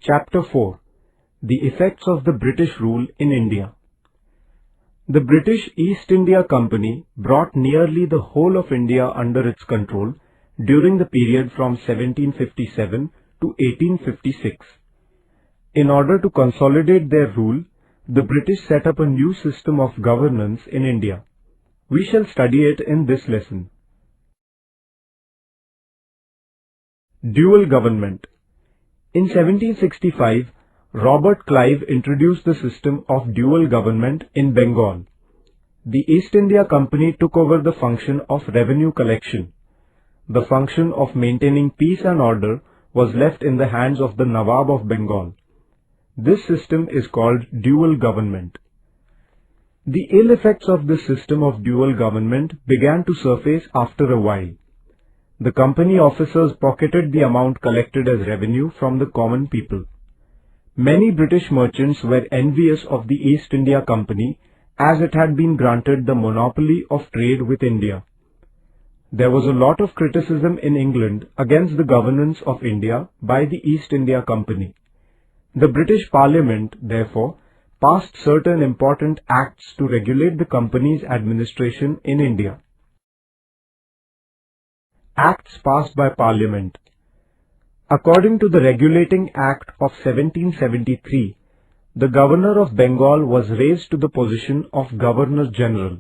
Chapter 4. The Effects of the British Rule in India. The British East India Company brought nearly the whole of India under its control during the period from 1757 to 1856. In order to consolidate their rule, the British set up a new system of governance in India. We shall study it in this lesson. Dual Government. In 1765, Robert Clive introduced the system of dual government in Bengal. The East India Company took over the function of revenue collection. The function of maintaining peace and order was left in the hands of the Nawab of Bengal. This system is called dual government. The ill effects of this system of dual government began to surface after a while. The company officers pocketed the amount collected as revenue from the common people. Many British merchants were envious of the East India Company as it had been granted the monopoly of trade with India. There was a lot of criticism in England against the governance of India by the East India Company. The British Parliament, therefore, passed certain important acts to regulate the company's administration in India. Acts passed by Parliament. According to the Regulating Act of 1773, the Governor of Bengal was raised to the position of Governor-General.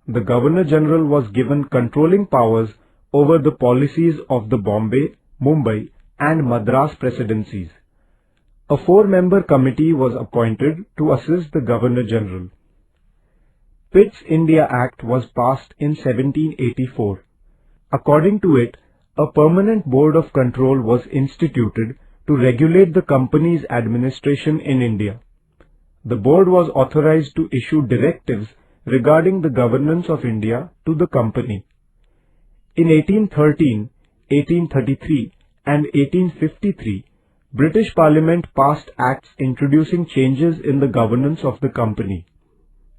The Governor-General was given controlling powers over the policies of the Bombay, Mumbai and Madras presidencies. A 4-member committee was appointed to assist the Governor-General. Pitt's India Act was passed in 1784. According to it, a permanent board of control was instituted to regulate the company's administration in India. The board was authorized to issue directives regarding the governance of India to the company. In 1813, 1833 and 1853, British Parliament passed acts introducing changes in the governance of the company.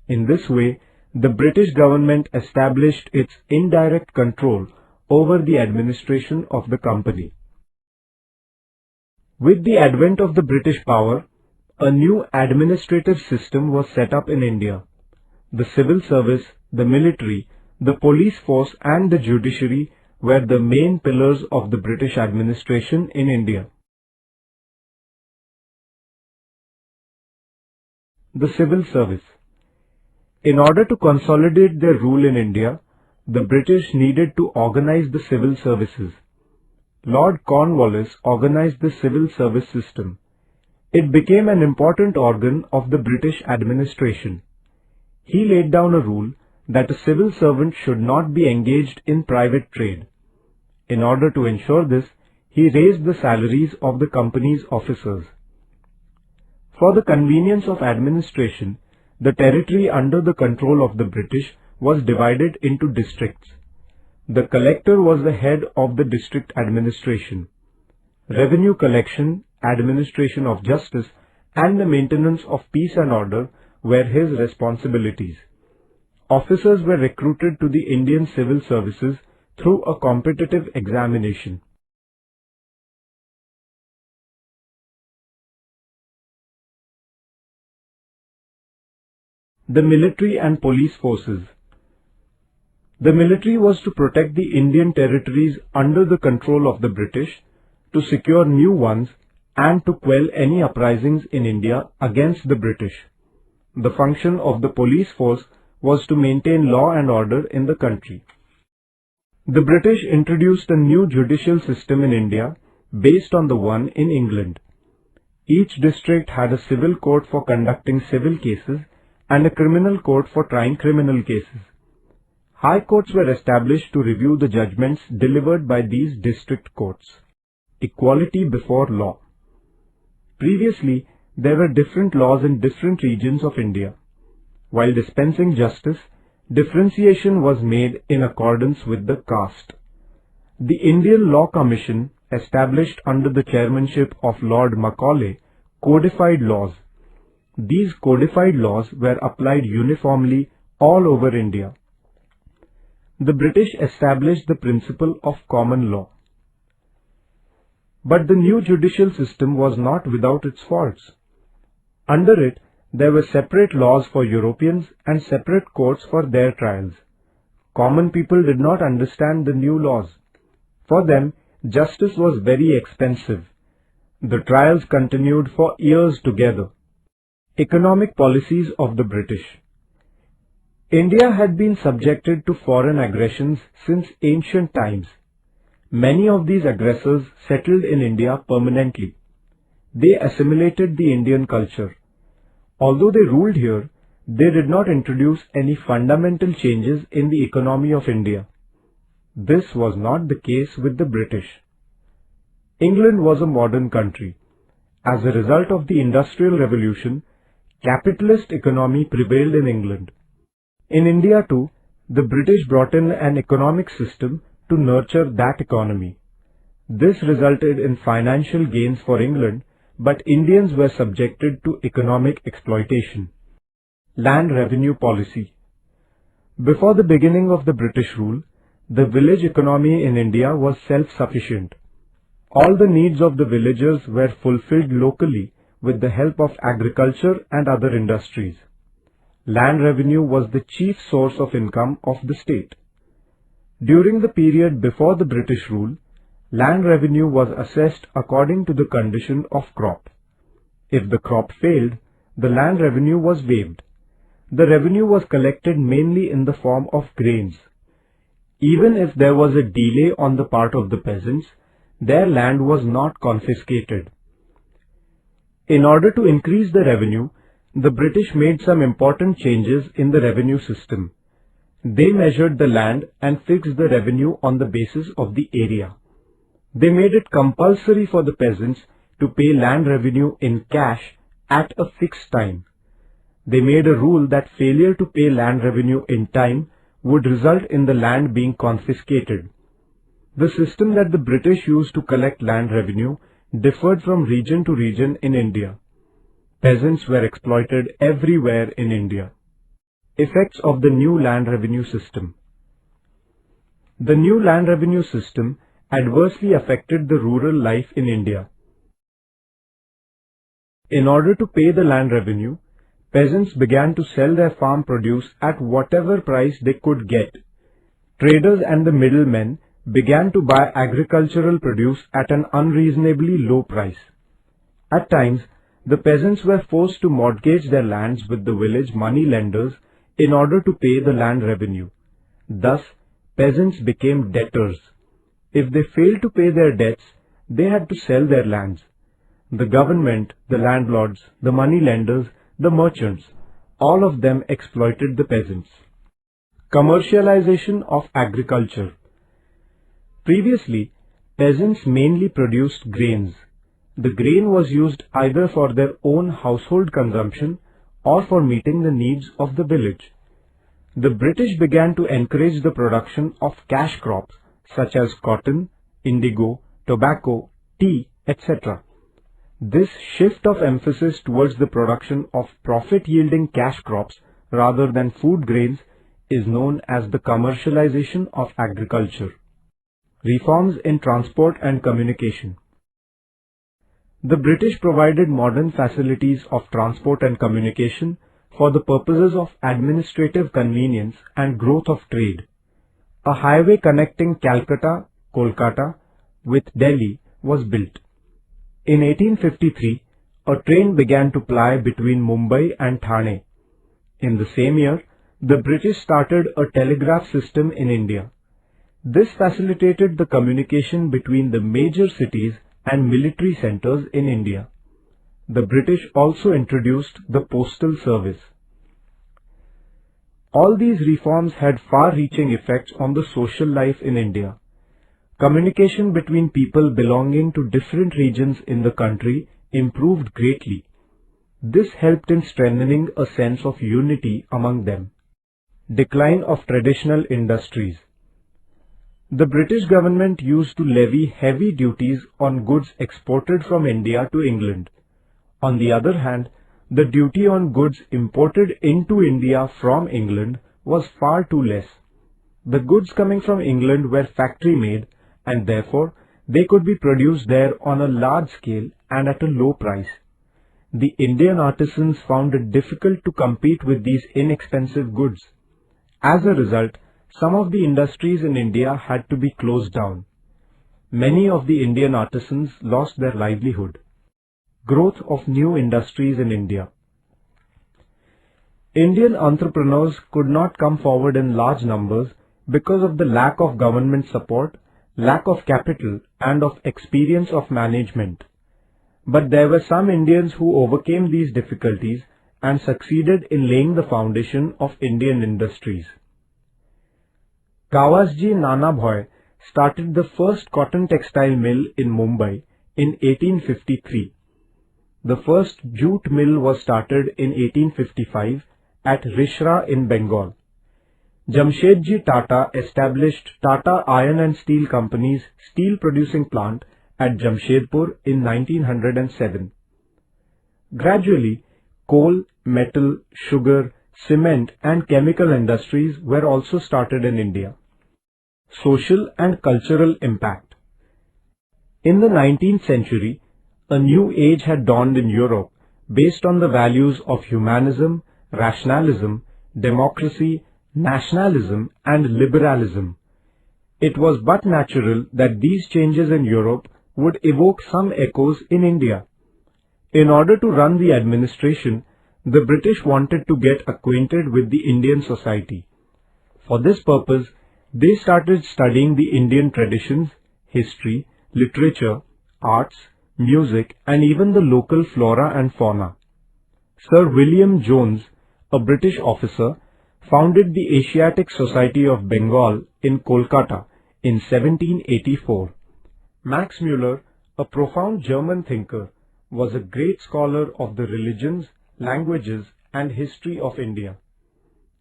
In this way, the British government established its indirect control over the administration of the company. With the advent of the British power, a new administrative system was set up in India. The civil service, the military, the police force and the judiciary were the main pillars of the British administration in India. The civil service. In order to consolidate their rule in India, the British needed to organize the civil services. Lord Cornwallis organized the civil service system. It became an important organ of the British administration. He laid down a rule that a civil servant should not be engaged in private trade. In order to ensure this, he raised the salaries of the company's officers. For the convenience of administration, the territory under the control of the British was divided into districts. The collector was the head of the district administration. Revenue collection, administration of justice, and the maintenance of peace and order were his responsibilities. Officers were recruited to the Indian civil services through a competitive examination. The military and police forces. The military was to protect the Indian territories under the control of the British, to secure new ones, and to quell any uprisings in India against the British. The function of the police force was to maintain law and order in the country. The British introduced a new judicial system in India based on the one in England. Each district had a civil court for conducting civil cases and a criminal court for trying criminal cases. High courts were established to review the judgments delivered by these district courts. Equality before law. Previously, there were different laws in different regions of India. While dispensing justice, differentiation was made in accordance with the caste. The Indian Law Commission, established under the chairmanship of Lord Macaulay, codified laws. These codified laws were applied uniformly all over India. The British established the principle of common law. But the new judicial system was not without its faults. Under it, there were separate laws for Europeans and separate courts for their trials. Common people did not understand the new laws. For them, justice was very expensive. The trials continued for years together. Economic policies of the British. India had been subjected to foreign aggressions since ancient times. Many of these aggressors settled in India permanently. They assimilated the Indian culture. Although they ruled here, they did not introduce any fundamental changes in the economy of India. This was not the case with the British. England was a modern country. As a result of the Industrial Revolution, capitalist economy prevailed in England. In India too, the British brought in an economic system to nurture that economy. This resulted in financial gains for England, but Indians were subjected to economic exploitation. Land revenue policy. Before the beginning of the British rule, the village economy in India was self-sufficient. All the needs of the villagers were fulfilled locally with the help of agriculture and other industries. Land revenue was the chief source of income of the state. During the period before the British rule, land revenue was assessed according to the condition of crop. If the crop failed, the land revenue was waived. The revenue was collected mainly in the form of grains. Even if there was a delay on the part of the peasants, their land was not confiscated. In order to increase the revenue, the British made some important changes in the revenue system. They measured the land and fixed the revenue on the basis of the area. They made it compulsory for the peasants to pay land revenue in cash at a fixed time. They made a rule that failure to pay land revenue in time would result in the land being confiscated. The system that the British used to collect land revenue differed from region to region in India. Peasants were exploited everywhere in India. Effects of the new land revenue system. The new land revenue system adversely affected the rural life in India. In order to pay the land revenue, peasants began to sell their farm produce at whatever price they could get. Traders and the middlemen began to buy agricultural produce at an unreasonably low price. At times, the peasants were forced to mortgage their lands with the village money lenders in order to pay the land revenue. Thus, peasants became debtors. If they failed to pay their debts, they had to sell their lands. The government, the landlords, the money lenders, the merchants, all of them exploited the peasants. Commercialization of agriculture. Previously, peasants mainly produced grains. The grain was used either for their own household consumption or for meeting the needs of the village. The British began to encourage the production of cash crops such as cotton, indigo, tobacco, tea, etc. This shift of emphasis towards the production of profit-yielding cash crops rather than food grains is known as the commercialization of agriculture. Reforms in transport and communication. The British provided modern facilities of transport and communication for the purposes of administrative convenience and growth of trade. A highway connecting Calcutta, Kolkata, with Delhi was built. In 1853, a train began to ply between Mumbai and Thane. In the same year, the British started a telegraph system in India. This facilitated the communication between the major cities and military centers in India. The British also introduced the postal service. All these reforms had far-reaching effects on the social life in India. Communication between people belonging to different regions in the country improved greatly. This helped in strengthening a sense of unity among them. Decline of traditional industries. The British government used to levy heavy duties on goods exported from India to England. On the other hand, the duty on goods imported into India from England was far too less. The goods coming from England were factory-made and therefore They could be produced there on a large scale and at a low price. The Indian artisans found it difficult to compete with these inexpensive goods. As a result, some of the industries in India had to be closed down. Many of the Indian artisans lost their livelihood. Growth of new industries in India. Indian entrepreneurs could not come forward in large numbers because of the lack of government support, lack of capital, and of experience of management. But there were some Indians who overcame these difficulties and succeeded in laying the foundation of Indian industries. Gawasji Nanabhoy started the first cotton textile mill in Mumbai in 1853. The first jute mill was started in 1855 at Rishra in Bengal. Jamshedji Tata established Tata Iron and Steel Company's steel producing plant at Jamshedpur in 1907. Gradually, coal, metal, sugar, cement and chemical industries were also started in India. Social and cultural impact. In the 19th century, a new age had dawned in Europe based on the values of humanism, rationalism, democracy, nationalism and liberalism. It was but natural that these changes in Europe would evoke some echoes in India. In order to run the administration, the British wanted to get acquainted with the Indian society. For this purpose, they started studying the Indian traditions, history, literature, arts, music and even the local flora and fauna. Sir William Jones, a British officer, founded the Asiatic Society of Bengal in Kolkata in 1784. Max Muller, a profound German thinker, was a great scholar of the religions, languages and history of India.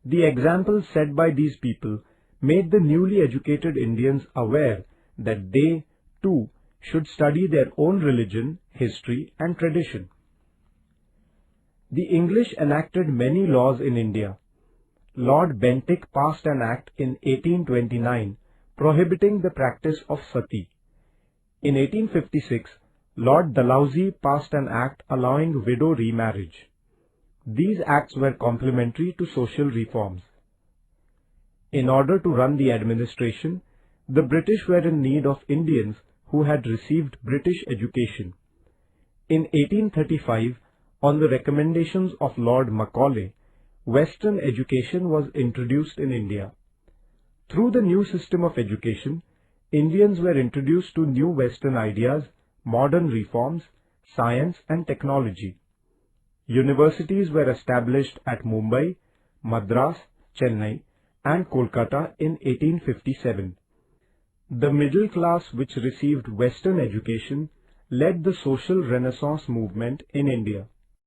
The examples set by these people made the newly educated Indians aware that they, too, should study their own religion, history and tradition. The English enacted many laws in India. Lord Bentinck passed an act in 1829 prohibiting the practice of sati. In 1856, Lord Dalhousie passed an act allowing widow remarriage. These acts were complementary to social reforms. In order to run the administration, the British were in need of Indians who had received British education. In 1835, on the recommendations of Lord Macaulay, Western education was introduced in India. Through the new system of education, Indians were introduced to new Western ideas, modern reforms, science and technology. Universities were established at Mumbai, Madras, Chennai and Kolkata in 1857. The middle class which received Western education led the social renaissance movement in India.